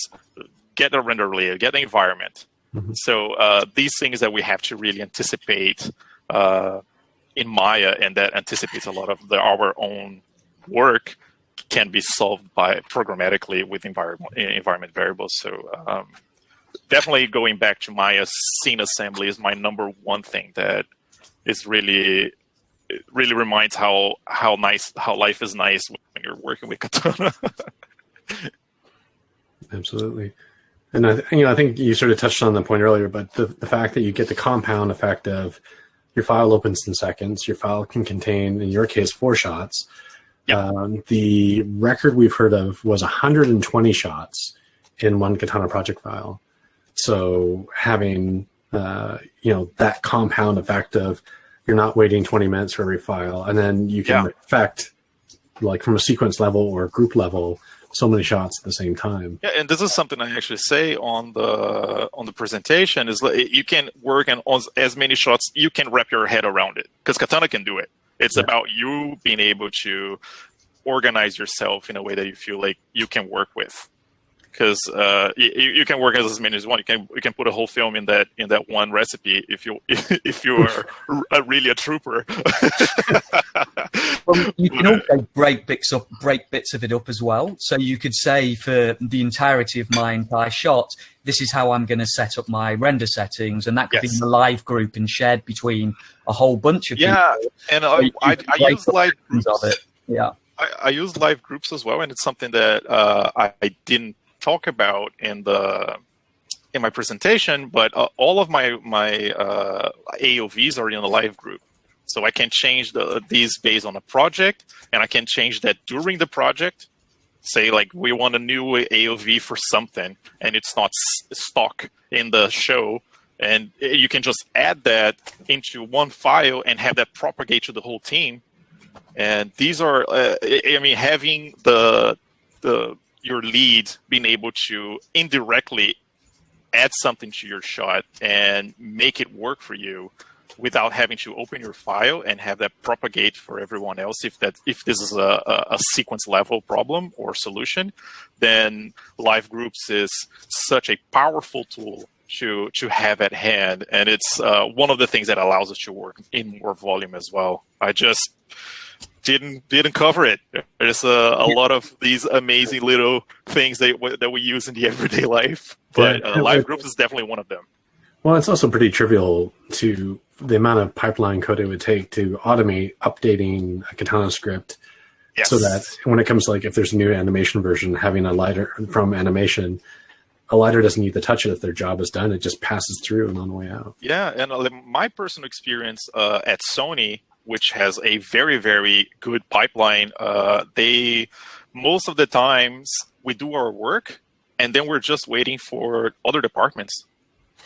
get a render layer, get the environment. Mm-hmm. So these things that we have to really anticipate in Maya, and that anticipates a lot of our own work, can be solved by programmatically with environment variables. So definitely going back to Maya, scene assembly is my number one thing that is really reminds how life is nice when you're working with Katana. Absolutely. And I think you sort of touched on the point earlier, but the fact that you get the compound effect of your file opens in seconds, your file can contain, in your case, 4 shots. Yep. The record we've heard of was 120 shots in one Katana project file. So having, that compound effect of you're not waiting 20 minutes for every file, and then you can affect, like from a sequence level or a group level, so many shots at the same time. Yeah, and this is something I actually say on the presentation, is like you can work on as many shots, you can wrap your head around it, because Katana can do it. It's about you being able to organize yourself in a way that you feel like you can work with. Because you can work as many as you want. You can put a whole film in that one recipe if you are really a trooper. Well, you can also break bits of it up as well. So you could say for the entirety of my entire shot, this is how I'm going to set up my render settings, and that could be in a live group and shared between a whole bunch of people. Yeah, and I use live groups of it. Yeah, I use live groups as well, and it's something that I didn't talk about in my presentation, but all of my AOVs are in a live group, so I can change these based on a project, and I can change that during the project. Say like we want a new AOV for something, and it's not stock in the show, and you can just add that into one file and have that propagate to the whole team. And these are, having your lead being able to indirectly add something to your shot and make it work for you without having to open your file and have that propagate for everyone else. If this is a sequence level problem or solution, then live groups is such a powerful tool to have at hand. And it's one of the things that allows us to work in more volume as well. I just didn't cover it. There's a lot of these amazing little things that we use in the everyday life, but live groups is definitely one of them. Well, it's also pretty trivial to the amount of pipeline code it would take to automate updating a Katana script, so that when it comes to, like, if there's a new animation version, having a lighter from animation, a lighter doesn't need to touch it. If their job is done, it just passes through and on the way out. Yeah, and my personal experience at Sony, which has a very, very good pipeline, most of the times we do our work, and then we're just waiting for other departments,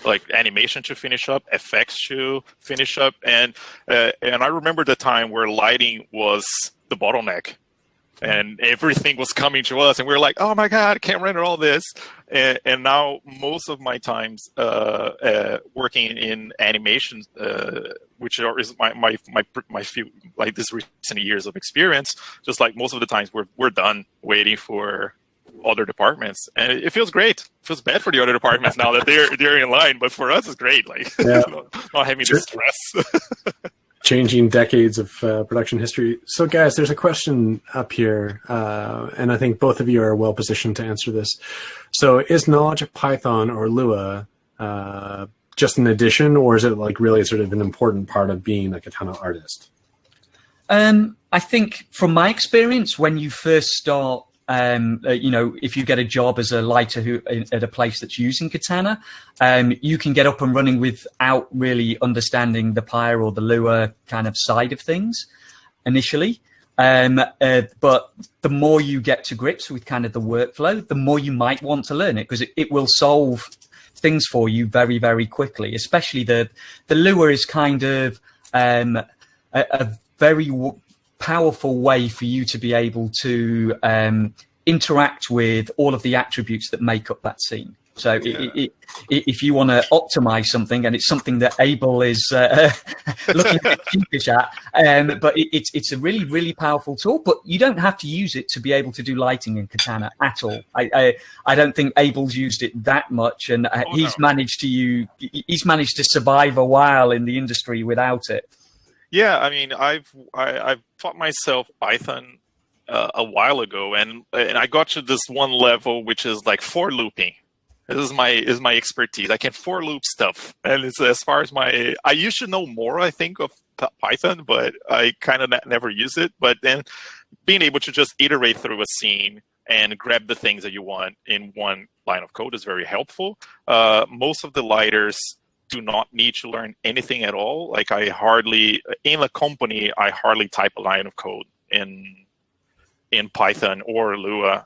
like animation to finish up, effects to finish up, and I remember the time where lighting was the bottleneck, and everything was coming to us, and we were like, "Oh my God, I can't render all this." And now most of my times working in animation, which is my few, like, this recent years of experience, just like most of the times we're done waiting for other departments, and it feels great. It feels bad for the other departments now that they're in line, but for us it's great. Like, not having this stress. Changing decades of production history. So guys, there's a question up here, and I think both of you are well positioned to answer this. So is knowledge of Python or Lua just an addition, or is it like really sort of an important part of being a Katana artist? I think from my experience, when you first start, if you get a job as a lighter at a place that's using Katana, you can get up and running without really understanding the Pyre or the Lua kind of side of things initially. But the more you get to grips with kind of the workflow, the more you might want to learn it, because it will solve things for you very, very quickly. Especially the Lua is kind of a very powerful way for you to be able to interact with all of the attributes that make up that scene. So if you want to optimize something, and it's something that Abel is looking at cheapish at, but it's a really, really powerful tool, but you don't have to use it to be able to do lighting in Katana at all. I don't think Abel's used it that much, and he's managed to survive a while in the industry without it. Yeah, I mean, I've taught myself Python a while ago, and I got to this one level, which is like for looping. This is my expertise. I can for loop stuff, and it's as far as I used to know more, I think, of Python, but I kind of never use it. But then being able to just iterate through a scene and grab the things that you want in one line of code is very helpful. Most of the lighters do not need to learn anything at all. Like, in a company, I hardly type a line of code in Python or Lua.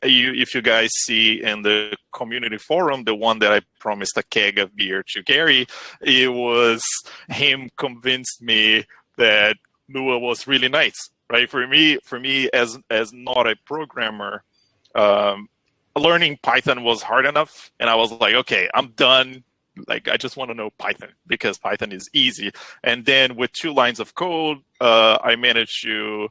If you guys see in the community forum, the one that I promised a keg of beer to Gary, it was him convinced me that Lua was really nice, right? For me as not a programmer, learning Python was hard enough, and I was like, okay, I'm done. Like, I just want to know Python because Python is easy. And then with 2 lines of code, I managed to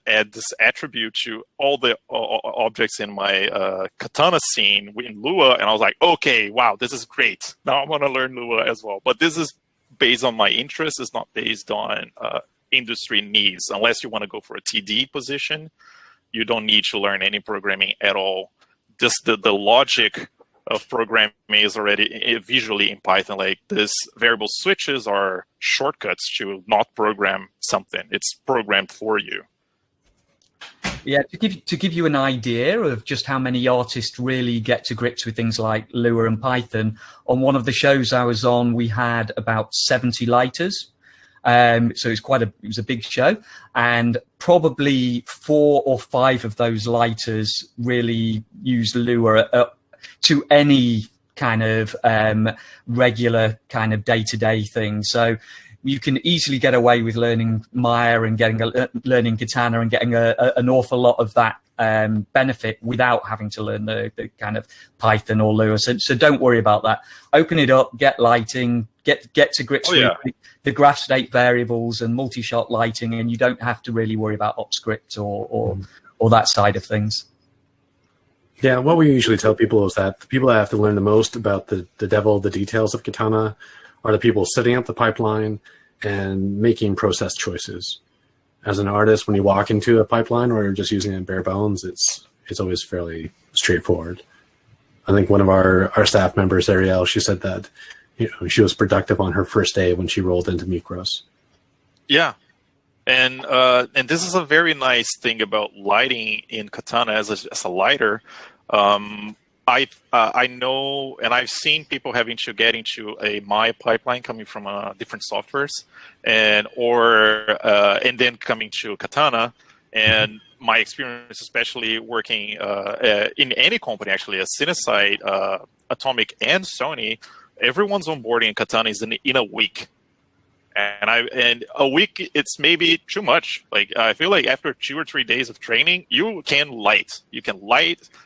add this attribute to all the objects in my Katana scene in Lua. And I was like, okay, wow, this is great. Now I want to learn Lua as well. But this is based on my interest. It's not based on industry needs. Unless you want to go for a TD position, you don't need to learn any programming at all. Just the logic of programming is already visually in Python. Like, this variable switches are shortcuts to not program something. It's programmed for you. Yeah, to give you an idea of just how many artists really get to grips with things like Lua and Python, on one of the shows I was on, we had about 70 lighters. So it was a big show, and probably 4 or 5 of those lighters really use Lua to any kind of regular kind of day-to-day thing. So you can easily get away with learning Maya and learning Katana and getting an awful lot of that benefit without having to learn the kind of Python or Lua. So don't worry about that. Open it up, get lighting, get to grips with the graph state variables and multi-shot lighting, and you don't have to really worry about OpScript or that side of things. Yeah, what we usually tell people is that the people that have to learn the most about the details of Katana are the people setting up the pipeline and making process choices. As an artist, when you walk into a pipeline or you're just using it bare bones, it's always fairly straightforward. I think one of our staff members, Ariel, she said that she was productive on her first day when she rolled into Mikros. Yeah. And this is a very nice thing about lighting in Katana as a lighter. I know, and I've seen people having to get into a Maya pipeline coming from different softwares, and then coming to Katana. And my experience, especially working in any company, actually, as Cinesite, Atomic, and Sony, everyone's onboarding in Katana is in a week. And a week, it's maybe too much. Like, I feel like after 2 or 3 days of training, you can light,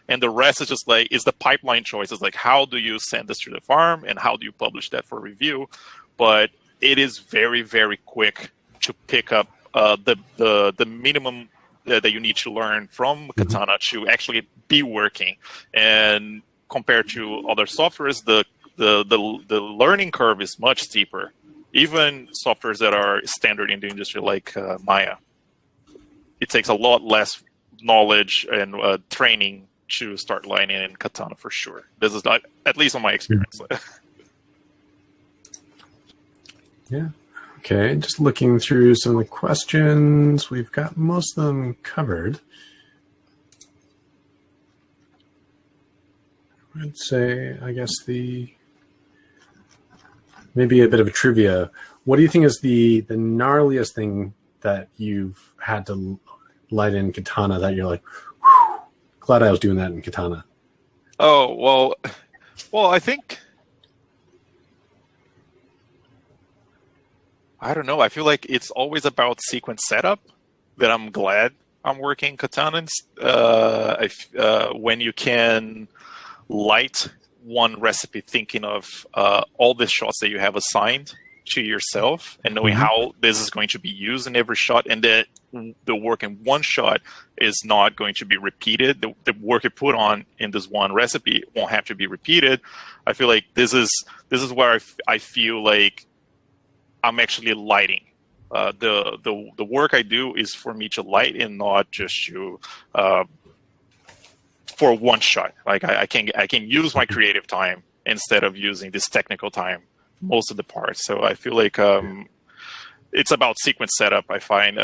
and the rest is just like, is the pipeline choice. It's like, how do you send this to the farm, and how do you publish that for review? But it is very, very quick to pick up the minimum that you need to learn from Katana to actually be working. And compared to other softwares, the learning curve is much steeper. Even softwares that are standard in the industry, like Maya, it takes a lot less knowledge and training to start lighting in Katana for sure. This is not, at least on my experience. Yeah. Okay. Just looking through some of the questions, we've got most of them covered. I'd say, I guess maybe a bit of a trivia. What do you think is the gnarliest thing that you've had to light in Katana that you're like, whew, glad I was doing that in Katana? Oh, well, I think, I don't know. I feel like it's always about sequence setup that I'm glad I'm working Katana. When you can light one recipe thinking of all the shots that you have assigned to yourself and knowing how this is going to be used in every shot, and that the work in one shot is not going to be repeated. The work you put on in this one recipe won't have to be repeated. I feel like this is where I feel like I'm actually lighting. The work I do is for me to light and not just to for one shot. Like I can use my creative time instead of using this technical time most of the parts. So I feel like it's about sequence setup. I find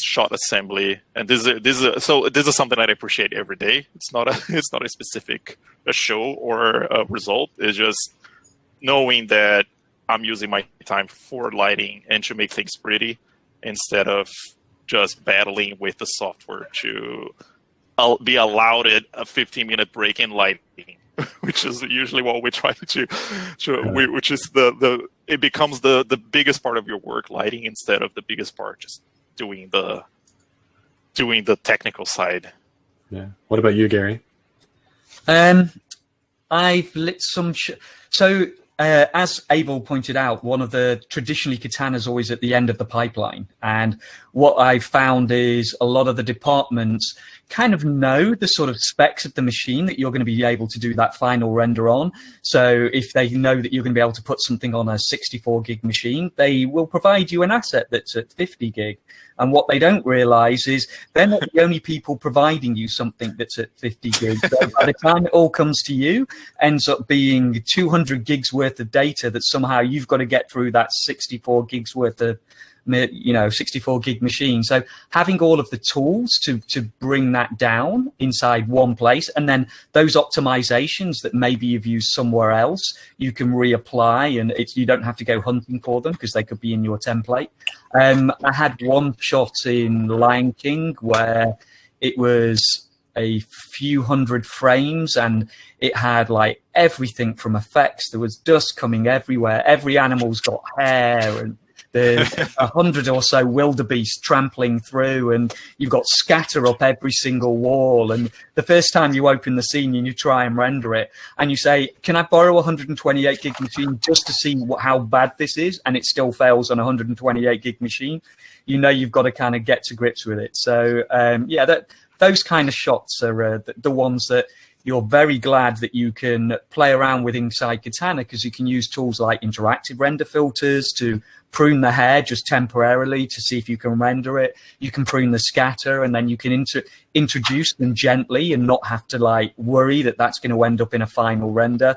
shot assembly, and this is something that I appreciate every day. It's not a specific show or a result. It's just knowing that I'm using my time for lighting and to make things pretty instead of just battling with the software to be allowed a 15-minute break in lighting, which is usually what we try to which is it becomes the biggest part of your work, lighting, instead of the biggest part, just doing the technical side. Yeah. What about you, Gary? I've lit some. As Abel pointed out, one of the traditionally Katana's always at the end of the pipeline. And what I've found is a lot of the departments kind of know the sort of specs of the machine that you're going to be able to do that final render on. So if they know that you're going to be able to put something on a 64 gig machine, they will provide you an asset that's at 50 gig. And what they don't realize is they're not the only people providing you something that's at 50 gig. So by the time it all comes to you, ends up being 200 gigs worth of data that somehow you've got to get through that 64 gigs worth of 64 gig machine. So having all of the tools to bring that down inside one place, and then those optimizations that maybe you've used somewhere else, you can reapply, and you don't have to go hunting for them because they could be in your template. I had one shot in Lion King where it was a few hundred frames and it had like everything from effects. There was dust coming everywhere. Every animal's got hair, and there's 100 or so wildebeest trampling through, and you've got scatter up every single wall. And the first time you open the scene and you try and render it, and you say, can I borrow a 128 gig machine just to see how bad this is? And it still fails on a 128 gig machine. You know, you've got to kind of get to grips with it. So, those kind of shots are the ones that you're very glad that you can play around with inside Katana, because you can use tools like interactive render filters to prune the hair just temporarily to see if you can render it. You can prune the scatter, and then you can introduce them gently and not have to like worry that that's going to end up in a final render.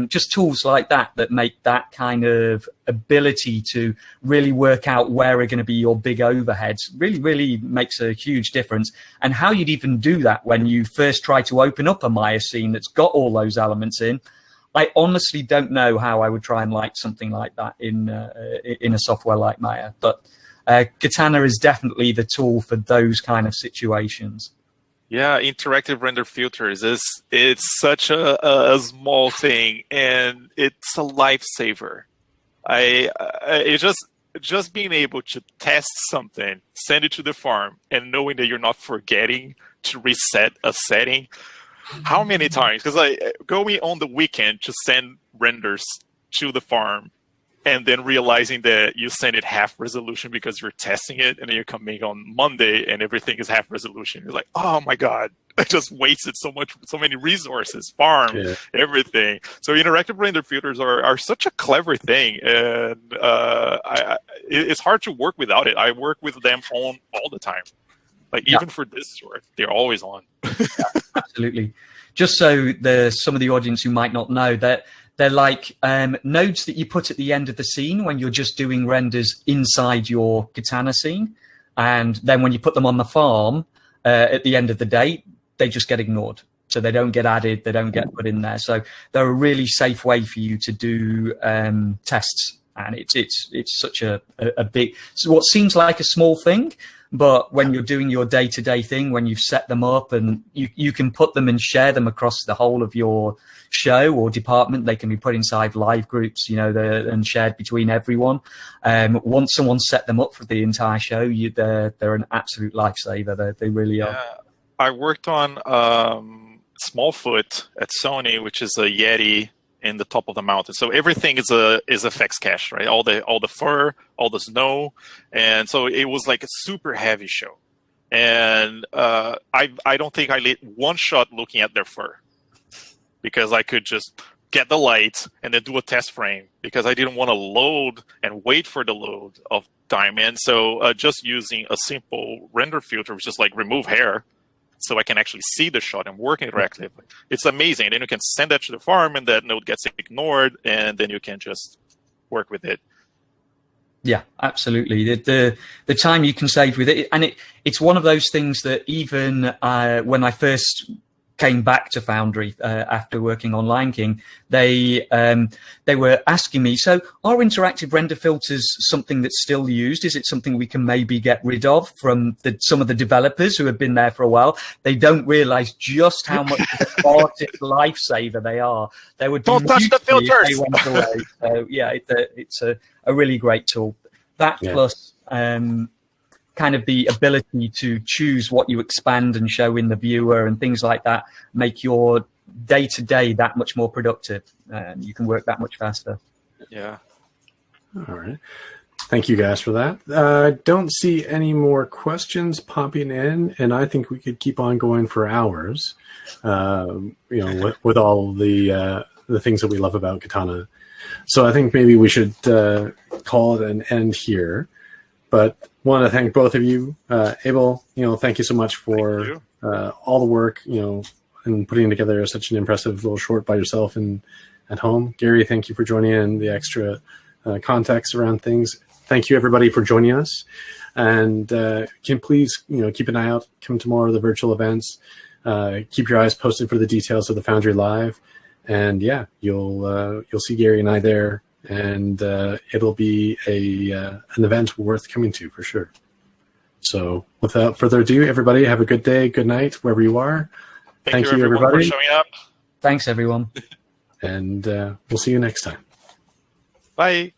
Just tools like that make that kind of ability to really work out where are going to be your big overheads really, really makes a huge difference. And how you'd even do that when you first try to open up a Maya scene that's got all those elements in, I honestly don't know how I would try and light something like that in a software like Maya. But Katana is definitely the tool for those kind of situations. Yeah, interactive render filters it's such a small thing, and it's a lifesaver. It's just being able to test something, send it to the farm, and knowing that you're not forgetting to reset a setting. How many times? Because going on the weekend to send renders to the farm, and then realizing that you send it half resolution because you're testing it, and then you're coming on Monday and everything is half resolution. You're like, oh my God, I just wasted so many resources, farm, everything. So interactive render filters are such a clever thing, and it's hard to work without it. I work with them on all the time. Like even for this short, they're always on. Yeah, absolutely. Just so there's some of the audience who might not know that they're like nodes that you put at the end of the scene when you're just doing renders inside your Katana scene. And then when you put them on the farm at the end of the day, they just get ignored. So they don't get added, they don't get put in there. So they're a really safe way for you to do tests. And it's such a big, so what seems like a small thing, but when you're doing your day-to-day thing, when you've set them up and you can put them and share them across the whole of your show or department, they can be put inside live groups, and shared between everyone. Once someone's set them up for the entire show, they're an absolute lifesaver. They really are. I worked on Smallfoot at Sony, which is a Yeti in the top of the mountain. So everything is effects cache, right? All the fur, all the snow. And so it was like a super heavy show. And I don't think I lit one shot looking at their fur, because I could just get the light and then do a test frame, because I didn't want to load and wait for the load of time. And so just using a simple render filter, which is like remove hair, so I can actually see the shot and work interactively. It's amazing. Then you can send that to the farm, and that node gets ignored, and then you can just work with it. Yeah, absolutely. The time you can save with it, and it's one of those things that even when I first came back to Foundry after working on Lion King, they were asking me, so are interactive render filters something that's still used? Is it something we can maybe get rid of from some of the developers who have been there for a while? They don't realize just how much of an artist lifesaver they are. They would don't touch the filters. They went away. So yeah, it's a really great tool. That plus kind of the ability to choose what you expand and show in the viewer and things like that make your day-to-day that much more productive. You can work that much faster. Yeah. All right. Thank you guys for that. Don't see any more questions popping in, and I think we could keep on going for hours, with all the things that we love about Katana. So I think maybe we should call it an end here. But want to thank both of you. Abel, thank you so much for all the work, and putting together such an impressive little short by yourself and at home. Gary, thank you for joining in, the extra context around things. Thank you, everybody, for joining us. And can please, keep an eye out. Come to more of the virtual events. Keep your eyes posted for the details of the Foundry Live. And yeah, you'll see Gary and I there. And it'll be an event worth coming to for sure. So without further ado, everybody have a good day, good night, wherever you are. Thank you everybody. For showing up. Thanks, everyone. And we'll see you next time. Bye.